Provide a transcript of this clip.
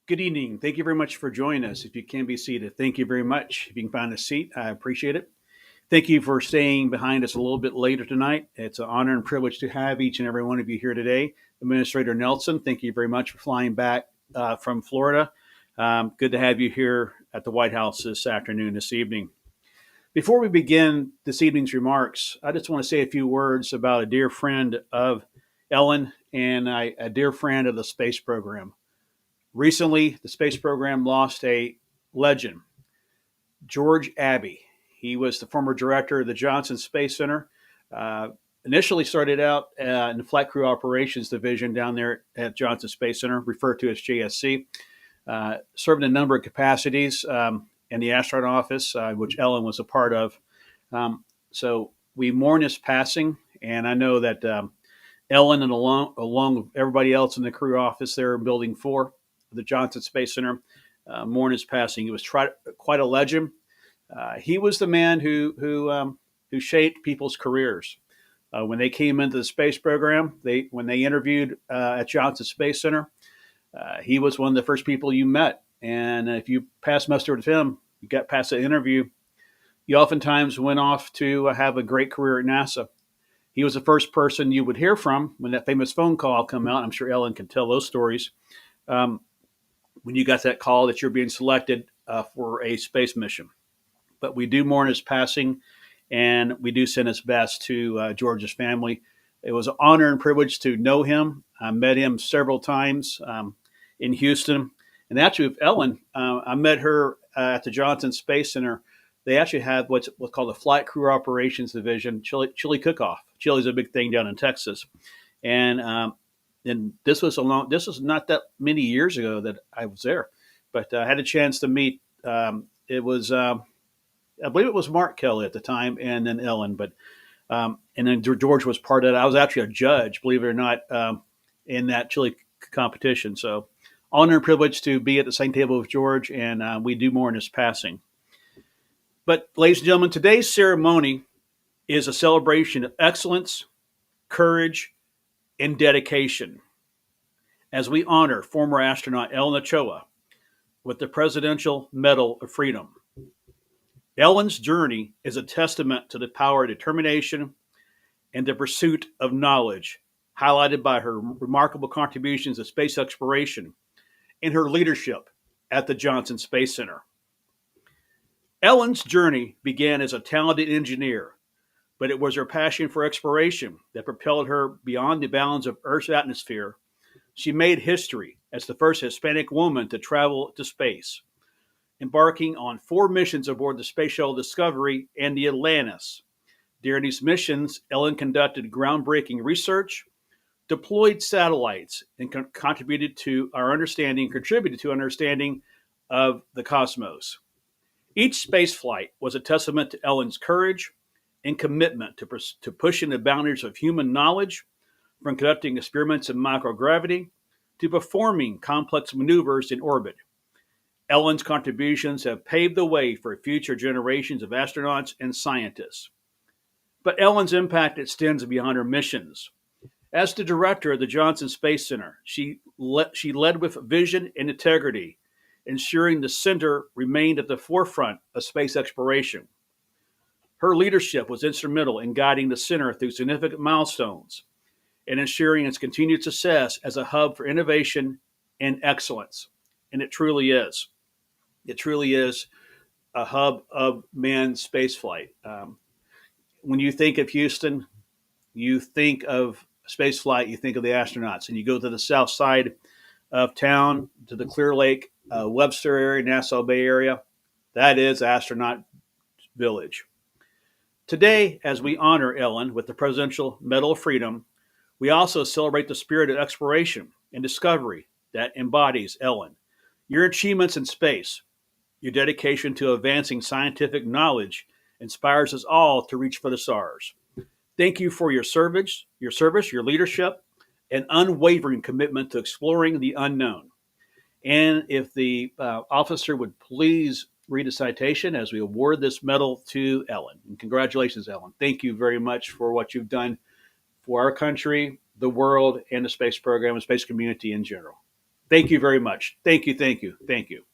Good evening. Thank you very much for joining us. If you can be seated, thank you very much. If you can find a seat, I appreciate it. Thank you for staying behind us a little bit later tonight. It's an honor and privilege to have each and every one of you here today. Administrator Nelson, thank you very much for flying back from Florida. Good to have you here at the White House this afternoon, this evening. Before we begin this evening's remarks, I just want to say a few words about a dear friend of Ellen and a dear friend of the space program. Recently, the space program lost a legend, George Abbey. He was the former director of the Johnson Space Center. Uh, Initially started out in the Flight Crew Operations Division down there at Johnson Space Center, referred to as JSC. Served in a number of capacities in the astronaut office, which Ellen was a part of. So we mourn his passing, and I know that Ellen and along with everybody else in the crew office there in Building 4, the Johnson Space Center, mourn his passing. He was quite a legend. He was the man who shaped people's careers. When they came into the space program, when they interviewed at Johnson Space Center, he was one of the first people you met. And if you passed muster with him, you got past the interview, you oftentimes went off to have a great career at NASA. He was the first person you would hear from when that famous phone call come out. I'm sure Ellen can tell those stories. When you got that call that you're being selected for a space mission. But we do mourn his passing, and we do send his best to George's family. It was an honor and privilege to know him. I met him several times in Houston. And actually, with Ellen, I met her at the Johnson Space Center. They actually have what's called the Flight Crew Operations Division chili cook-off. Chili's a big thing down in Texas. And this was not that many years ago that I was there, but I had a chance to meet. It was I believe it was Mark Kelly at the time, and then Ellen, but and then George was part of it. I was actually a judge, believe it or not, in that chili competition. So honor and privilege to be at the same table with George, and we do mourn his passing. But ladies and gentlemen, today's ceremony is a celebration of excellence, courage, and dedication as we honor former astronaut Ellen Ochoa with the Presidential Medal of Freedom. Ellen's journey is a testament to the power of determination and the pursuit of knowledge, highlighted by her remarkable contributions to space exploration and her leadership at the Johnson Space Center. Ellen's journey began as a talented engineer, but it was her passion for exploration that propelled her beyond the bounds of Earth's atmosphere. She made history as the first Hispanic woman to travel to space, embarking on 4 missions aboard the Space Shuttle Discovery and the Atlantis. During these missions, Ellen conducted groundbreaking research, deployed satellites, and contributed to understanding of the cosmos. Each space flight was a testament to Ellen's courage and commitment to pushing the boundaries of human knowledge, from conducting experiments in microgravity to performing complex maneuvers in orbit. Ellen's contributions have paved the way for future generations of astronauts and scientists. But Ellen's impact extends beyond her missions. As the director of the Johnson Space Center, she led with vision and integrity, ensuring the center remained at the forefront of space exploration. Her leadership was instrumental in guiding the center through significant milestones and ensuring its continued success as a hub for innovation and excellence. And it truly is. It truly is a hub of manned spaceflight. When you think of Houston, you think of spaceflight, you think of the astronauts, and you go to the south side of town to the Clear Lake, Webster area, Nassau Bay area. That is Astronaut Village. Today, as we honor Ellen with the Presidential Medal of Freedom, we also celebrate the spirit of exploration and discovery that embodies Ellen. Your achievements in space, your dedication to advancing scientific knowledge inspires us all to reach for the stars. Thank you for your service, your leadership, and unwavering commitment to exploring the unknown. And if the officer would please read a citation as we award this medal to Ellen. And congratulations, Ellen. Thank you very much for what you've done for our country, the world, and the space program and space community in general. Thank you very much. Thank you. Thank you. Thank you.